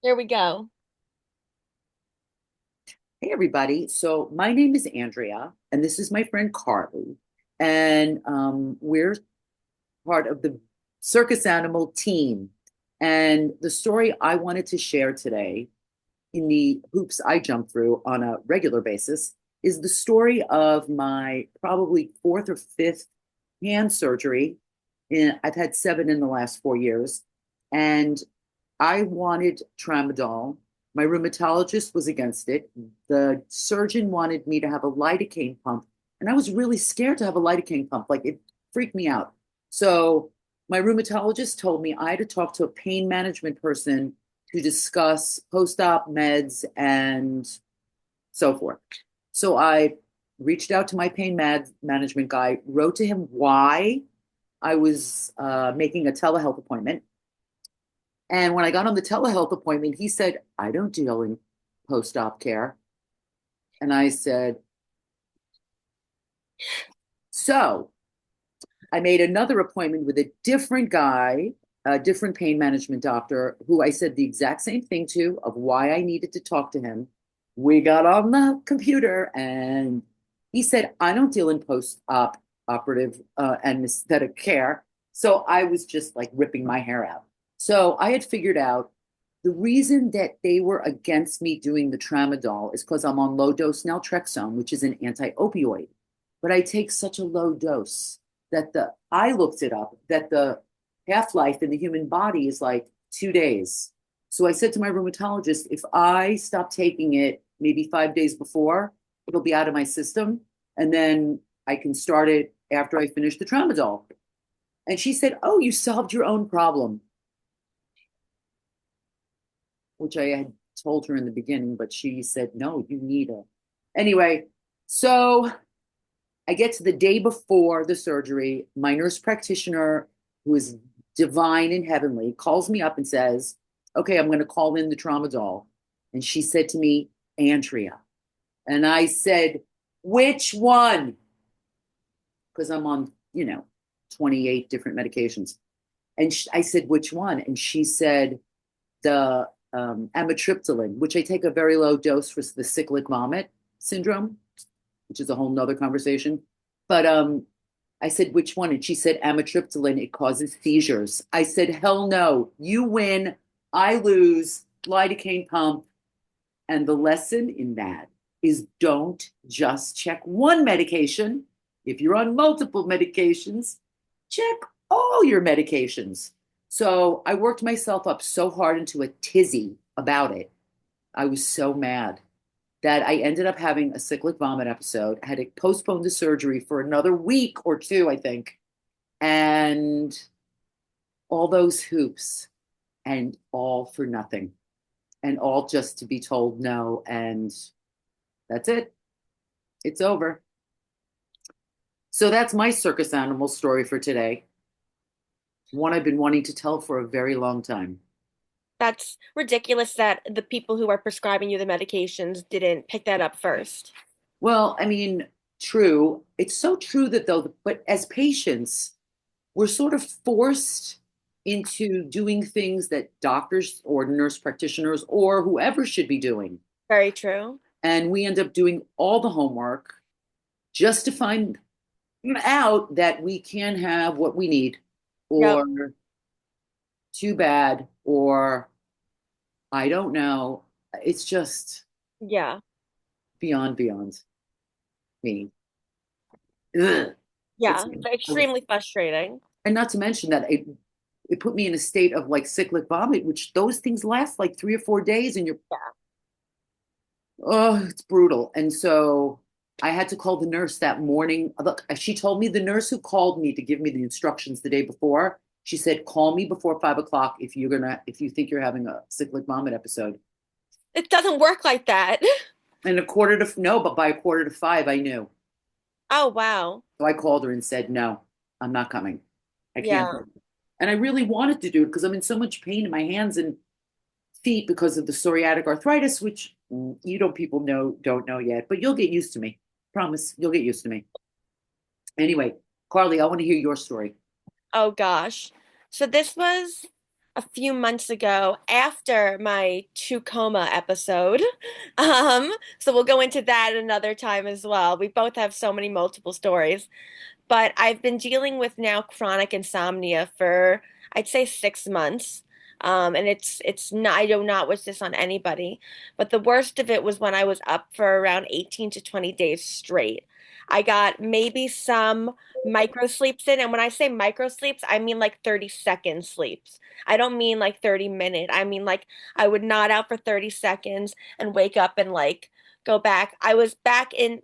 Here we go. Hey, everybody. So, my name is Andrea, and this is my friend Carly. And we're part of the Circus Animal team. And the story I wanted to share today, in the hoops I jump through on a regular basis, is the story of my probably fourth or fifth hand surgery. I've had seven in the last 4 years. And I wanted tramadol. My rheumatologist was against it. The surgeon wanted me to have a lidocaine pump, and I was really scared to have a lidocaine pump. Like it freaked me out. So my rheumatologist told me I had to talk to a pain management person to discuss post-op meds and so forth. So I reached out to my management guy, wrote to him why I was making a telehealth appointment. And when I got on the telehealth appointment, he said, I don't deal in post op care. And I said, so I made another appointment with a different guy, a different pain management doctor, who I said the exact same thing to of why I needed to talk to him. We got on the computer and he said, I don't deal in post op operative anesthetic care. So I was just like ripping my hair out. So I had figured out the reason that they were against me doing the tramadol is because I'm on low dose naltrexone, which is an anti opioid. But I take such a low dose that I looked it up that the half life in the human body is like 2 days. So I said to my rheumatologist, if I stop taking it maybe 5 days before, it'll be out of my system. And then I can start it after I finish the tramadol. And she said, oh, you solved your own problem, which I had told her in the beginning, but she said, no, you need it. Anyway, so I get to the day before the surgery. My nurse practitioner, who is divine and heavenly, calls me up and says, okay, I'm going to call in the tramadol. And she said to me, Andrea. And I said, which one? Because I'm on, 28 different medications. And I said, which one? And she said, the amitriptyline, which I take a very low dose for the cyclic vomit syndrome, which is a whole nother conversation. But I said, which one? And she said, amitriptyline, it causes seizures. I said, hell no, you win, I lose, lidocaine pump. And the lesson in that is don't just check one medication. If you're on multiple medications, check all your medications. So I worked myself up so hard into a tizzy about it. I was so mad that I ended up having a cyclic vomit episode. I had to postpone the surgery for another week or two, I think. And all those hoops and all for nothing and all just to be told no. And that's it. It's over. So that's my circus animal story for today. One I've been wanting to tell for a very long time. That's ridiculous that the people who are prescribing you the medications didn't pick that up first. Well, I mean, true. It's so true that though, but as patients, we're sort of forced into doing things that doctors or nurse practitioners or whoever should be doing. Very true. And we end up doing all the homework just to find out that we can have what we need, Yep. or too bad, or I don't know. It's just Yeah. beyond me. Ugh. It's Yeah. Extremely frustrating. and not to mention that it put me in a state of like cyclic vomit, which those things last like 3 or 4 days, and you're Yeah. oh, it's brutal. And so I had to call the nurse that morning. Look, she told me the nurse who called me to give me the instructions the day before. She said, "Call me before 5 o'clock if you think you're having a cyclic vomit episode." It doesn't work like that. And a quarter to no, but by a quarter to five, I knew. Oh, wow. So I called her and said, "No, I'm not coming. I can't." Yeah. And I really wanted to do it because I'm in so much pain in my hands and feet because of the psoriatic arthritis, which you don't people know don't know yet, but you'll get used to me. Promise, you'll get used to me. Anyway, Carly, I want to hear your story. Oh gosh. So this was a few months ago after my two coma episode. So we'll go into that another time as well. We both have so many multiple stories. But I've been dealing with now chronic insomnia for I'd say 6 months. And it's not, I do not wish this on anybody, but the worst of it was when I was up for around 18 to 20 days straight. I got maybe some micro sleeps in, and when I say micro sleeps, I mean like 30-second sleeps. I don't mean like 30 minute. I mean like I would nod out for 30 seconds and wake up and like go back. I was in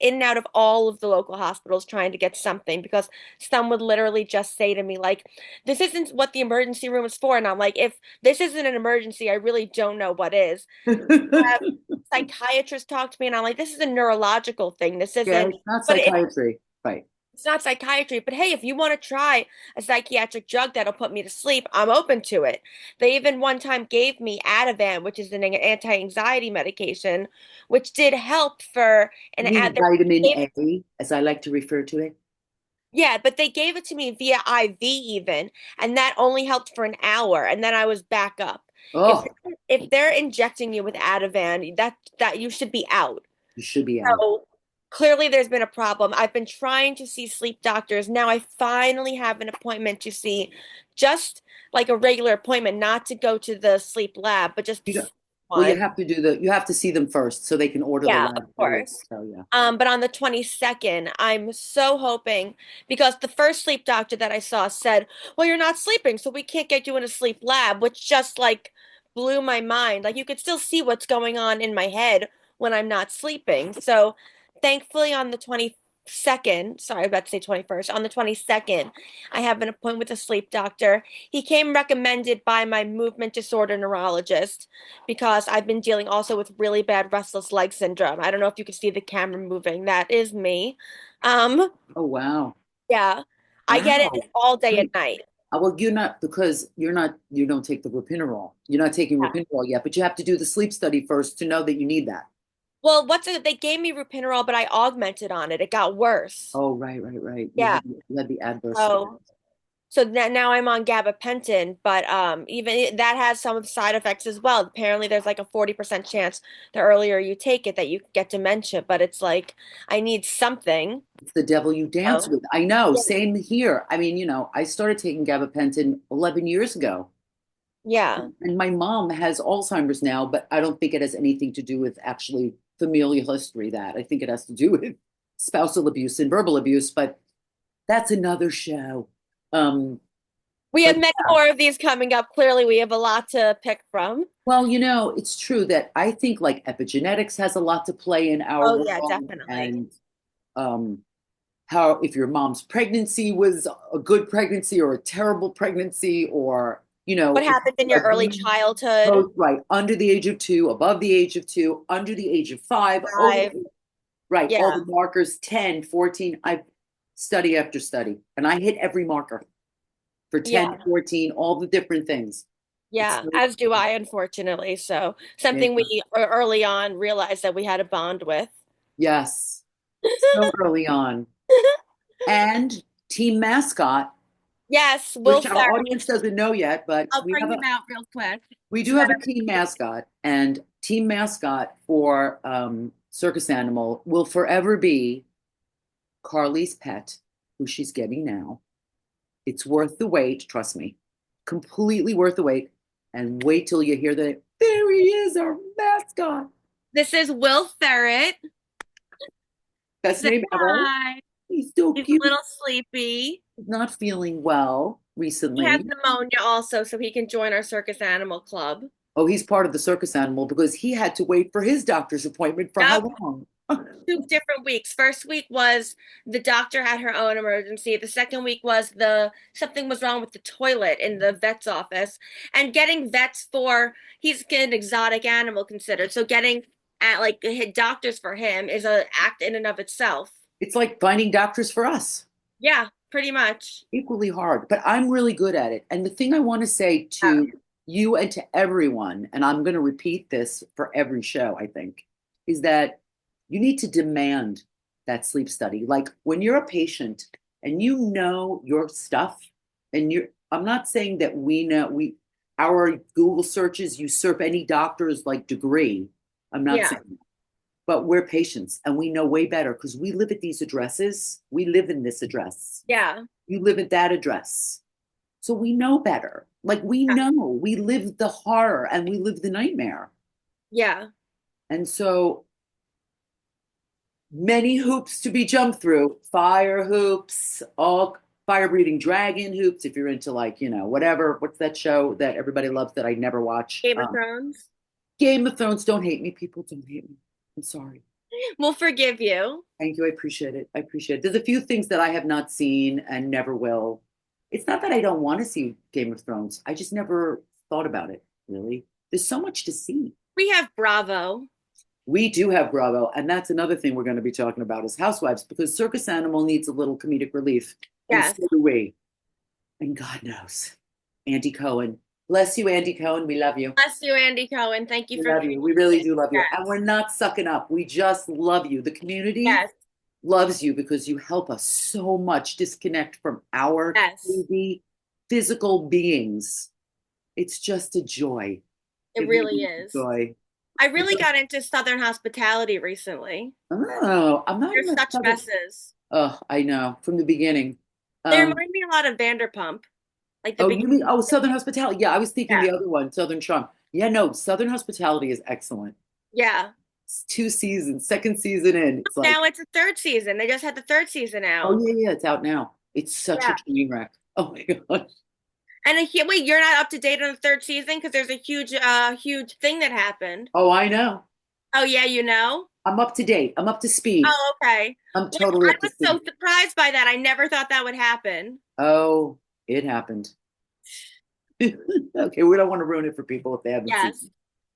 and out of all of the local hospitals trying to get something because some would literally just say to me, like, this isn't what the emergency room is for. And I'm like, if this isn't an emergency, I really don't know what is. Have psychiatrists talk to me, and I'm like, this is a neurological thing. This Yeah, isn't, it's not but psychiatry. Right. it's not psychiatry, but hey, if you want to try a psychiatric drug that'll put me to sleep, I'm open to it. They even one time gave me Ativan, which is an anti-anxiety medication, which did help for an You mean ad. vitamin They A, as I like to refer to it? Yeah, but they gave it to me via IV even, and that only helped for an hour, and then I was back up. If Oh, if they're injecting you with Ativan, that you should be out. you should be out. So clearly there's been a problem. I've been trying to see sleep doctors. Now I finally have an appointment to see just like a regular appointment, not to go to the sleep lab, but just You don't, well, you one. have to you have to see them first so they can order the Yeah, of lab for you. course. So yeah. But on the 22nd, I'm so hoping because the first sleep doctor that I saw said, "Well, you're not sleeping, so we can't get you in a sleep lab," which just like blew my mind. Like you could still see what's going on in my head when I'm not sleeping. So thankfully on the 22nd, sorry, I was about to say 21st, on the 22nd, I have an appointment with a sleep doctor. He came recommended by my movement disorder neurologist because I've been dealing also with really bad restless leg syndrome. I don't know if you can see the camera moving. That is me. Um, Oh wow. yeah, I get Wow. it all day and Wait. night. Well, you're not because you don't take the ropinirole. You're not taking Yeah. ropinirole yet, but you have to do the sleep study first to know that you need that. Well, they gave me ropinirole, but I augmented on it. It got worse. Oh, right, right, right. Yeah. You had the adverse. So now I'm on gabapentin, but even that has some of the side effects as well. Apparently, there's like a 40% chance the earlier you take it that you get dementia, but it's like I need something. It's the devil you dance So, with. I know. yeah. Same here. I mean, I started taking gabapentin 11 years ago. Yeah. And my mom has Alzheimer's now, but I don't think it has anything to do with actually familial history that. I think it has to do with spousal abuse and verbal abuse, but that's another show. Um, We but have many more of these coming up. Clearly, we have a lot to pick from. well, it's true that I think like epigenetics has a lot to play in our Oh, yeah, world definitely. and um, how if your mom's pregnancy was a good pregnancy or a terrible pregnancy or, What if happened in your like early childhood? both right under the age of 2, above the age of 2, under the age of 5, over Five. right, all Yeah. the markers 10, 14. I study after study and I hit every marker for 10, Yeah. 14, all the different things. It's Yeah. As do I, unfortunately. So, yeah, something we early on realized that we had a bond with. yes, so early on. And team mascot, Yes, Will which our Ferrell. audience doesn't know yet, but I'll bring him out real quick we do so that have a team mascot, and team mascot for Circus Animal will forever be Carly's pet, who she's getting now. It's worth the wait, trust me. Completely worth the wait. And wait till you hear the there he is, our mascot. this is Will Ferret. Best Say name ever. hi. He's so He's cute. a little sleepy. He's not feeling well He has recently. pneumonia also, so he can join our Circus Animal Club. Oh, he's part of the circus animal because he had to wait for his doctor's appointment for how Yep. long? 2 different weeks. First week was the doctor had her own emergency. The second week was the something was wrong with the toilet in the vet's office. And getting vets for he's an exotic animal considered. So getting at like doctors for him is a act in and of itself. It's like finding doctors for us. Yeah, pretty much. Equally hard, but I'm really good at it. And the thing I want to say Yeah. to you and to everyone, and I'm going to repeat this for every show, I think, is that you need to demand that sleep study. Like when you're a patient and you know your stuff, and I'm not saying that we know, our Google searches usurp any doctor's like degree. I'm not Yeah. saying that. But we're patients and we know way better because we live at these addresses. We live in this address. Yeah. You live at that address. So we know better. Like we Yeah. know, we live the horror and we live the nightmare. Yeah. And so many hoops to be jumped through, fire hoops, all fire breathing dragon hoops. If you're into like, whatever, what's that show that everybody loves that I never watch? Game of Thrones. Game of Thrones. Don't hate me, people. Don't hate me. I'm sorry. We'll forgive you. Thank you. I appreciate it. I appreciate it. There's a few things that I have not seen and never will. It's not that I don't want to see Game of Thrones. I just never thought about it, really. There's so much to see. We have Bravo. We do have Bravo, and that's another thing we're going to be talking about is Housewives, because Circus Animal needs a little comedic relief, and Yes. so do we. And God knows, Andy Cohen. Bless you, Andy Cohen. We love you. Bless you, Andy Cohen. Thank you We for love being you. We really do love you. yes. And we're not sucking up. We just love you. The community Yes. loves you because you help us so much disconnect from our Yes. crazy physical beings. It's just a joy. It It really really is a is. joy. I really got into Southern hospitality recently. Oh, I'm not They're in a such southern. messes. Oh, I know from the beginning. They Um, remind me a lot of Vanderpump, like the oh, you mean beginning. Southern Hospitality? Yeah, I was thinking Yeah. the other one, Southern Charm. Yeah, no, Southern Hospitality is excellent. Yeah. It's 2 seasons, second season in. It's like, Now it's a third season. They just had the third season oh out. yeah, yeah, it's out now. It's such a Yeah. train wreck. Oh my gosh. And wait, you're not up to date on the third season because there's a huge thing that happened. Oh, I know. Oh yeah, you know? I'm up to date. I'm up to speed. Oh, okay. I'm Well, totally I up to was so speed. surprised by that. I never thought that would happen. Oh, it happened. Okay, we don't want to ruin it for people if they haven't seen Yes. it.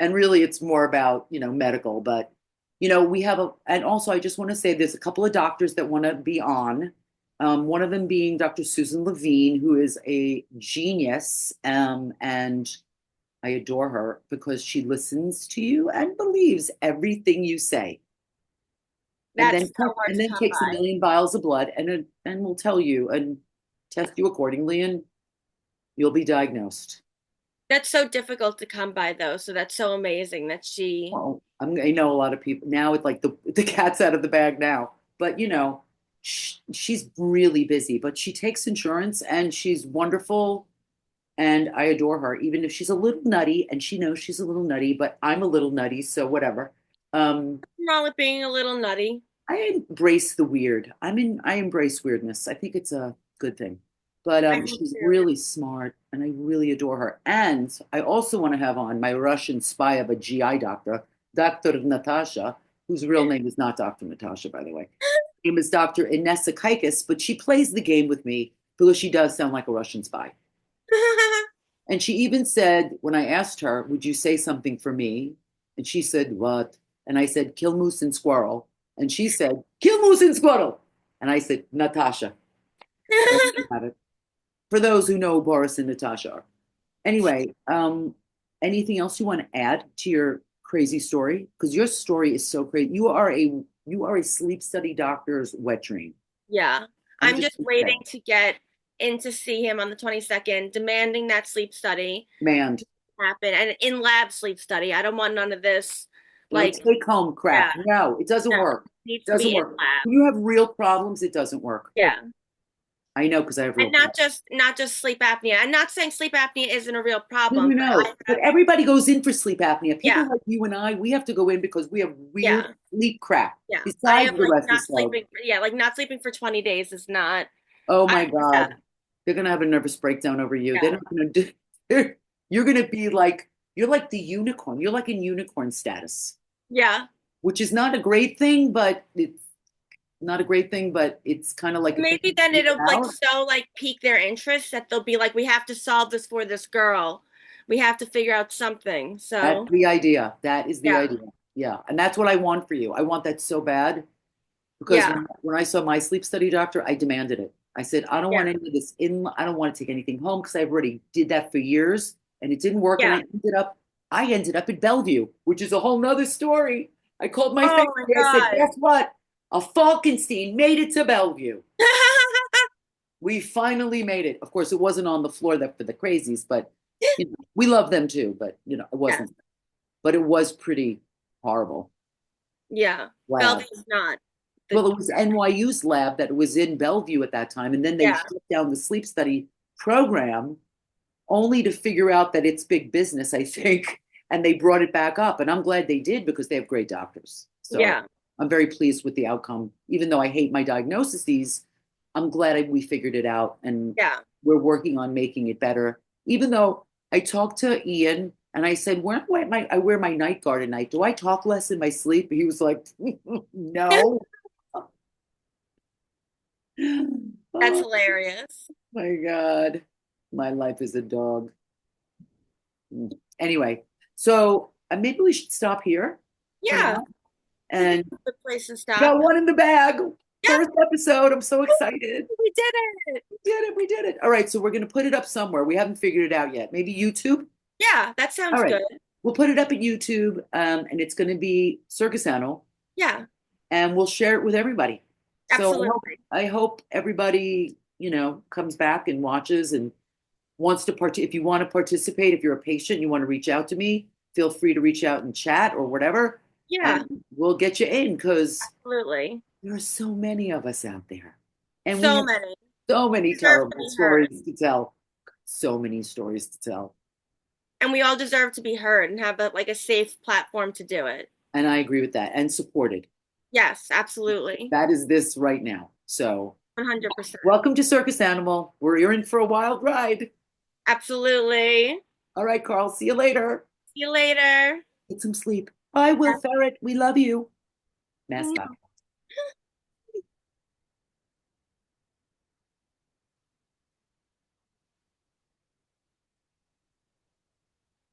And really, it's more about, medical, but, we have and also I just want to say there's a couple of doctors that want to be on. One of them being Dr. Susan Levine, who is a genius, and I adore her because she listens to you and believes everything you say. And That's then so hard and to then come takes a by. million vials of blood and will tell you and test you accordingly and you'll be diagnosed. That's so difficult to come by though. So that's so amazing that she Well, I know a lot of people now. It's like the cat's out of the bag now, but she's really busy. But she takes insurance and she's wonderful, and I adore her. Even if she's a little nutty, and she knows she's a little nutty, but I'm a little nutty, so whatever. nothing wrong with being a little nutty. I embrace the weird. I embrace weirdness. I think it's a good thing. But I do she's too. really smart, and I really adore her. And I also want to have on my Russian spy of a GI doctor, Dr. Natasha, whose real name is not Dr. Natasha, by the way. Her name is Dr. Inessa Kaikis, but she plays the game with me because she does sound like a Russian spy. And she even said, when I asked her, would you say something for me? And she said, what? And I said, kill moose and squirrel. And she said, kill moose and squirrel. And I said, Natasha. So there you have it. For those who know who Boris and Natasha are. Anyway, anything else you want to add to your crazy story? Because your story is so crazy. You are a sleep study doctor's wet dream. Yeah. I'm I'm just just gonna say, waiting to get in to see him on the 22nd, demanding that sleep study man, happen and in lab sleep study. I don't want none of this. no Like, take home yeah, crap. No, it doesn't no, it work. needs It to doesn't be in work. lab. When you have real problems, it doesn't work. Yeah. I know because I have real And problems. not just sleep apnea. I'm not saying sleep apnea isn't a real No, no, problem, but no. I But have, everybody goes in for sleep apnea. yeah, People like you and I, we have to go in because we have weird yeah, sleep crap. yeah. I Besides have the like rest of not the world. sleeping. Yeah, like not sleeping for 20 days is not. Oh I my yeah, God. They're gonna have a nervous breakdown over you. They're yeah, not gonna do you're gonna be like you're like the unicorn. You're like in unicorn status, yeah. which is not a great thing, but it's not a great thing, but it's kind of like a thing Maybe then it'll like out. so like pique their interest that they'll be like, we have to solve this for this girl. We have to figure out something. That's So the idea. That is the yeah, idea. Yeah. And that's what I want for you. I want that so bad because yeah, when I saw my sleep study doctor, I demanded it. I said, I don't yeah, want any of this in, I don't want to take anything home because I already did that for years and it didn't work. And yeah. I ended up at Bellevue, which is a whole nother story. I called my Oh family. my I said, God. guess what? A Falkenstein made it to Bellevue. We finally made it. Of course, it wasn't on the floor that for the crazies, but We love them too, but it Yes. wasn't. But it was pretty horrible Yeah. lab. Belgium's not the Well, it was NYU's lab that was in Bellevue at that time, and then they yeah. shut down the sleep study program only to figure out that it's big business, I think, and they brought it back up. And I'm glad they did because they have great doctors. So Yeah. I'm very pleased with the outcome. Even though I hate my diagnoses, I'm glad we figured it out and Yeah. we're working on making it better. Even though I talked to Ian and I said, "Where do I wear my night guard at night? Do I talk less in my sleep?" He was like, "No." That's Oh hilarious. my God. My life is a dog. Anyway, so maybe we should stop here for Yeah. now. I think And it's a good place to we got stop. one in the bag. Yep. First episode. I'm so excited. We did it. We did it. We did it. All right. So we're going to put it up somewhere. We haven't figured it out yet. Maybe YouTube. Yeah, that All sounds right. good. We'll put it up at YouTube, and it's going to be Circus Animal, Yeah, and we'll share it with everybody. So absolutely. I hope everybody, comes back and watches and wants to if you want to participate, if you're a patient, you want to reach out to me, feel free to reach out and chat or whatever, and Yeah, we'll get you in because absolutely. there are so many of us out there, and we So have many. so many Deserve to terrible be heard. stories to tell. So many stories to tell, And we all deserve to be heard and have a safe platform to do it. and I agree with that and supported. Yes, absolutely. That is this right now. So 100%. welcome to Circus Animal. You're in for a wild ride. Absolutely. All right, Carl. See you later. See you later. Get some sleep. Bye, Will Ferret. We love you. Mascot.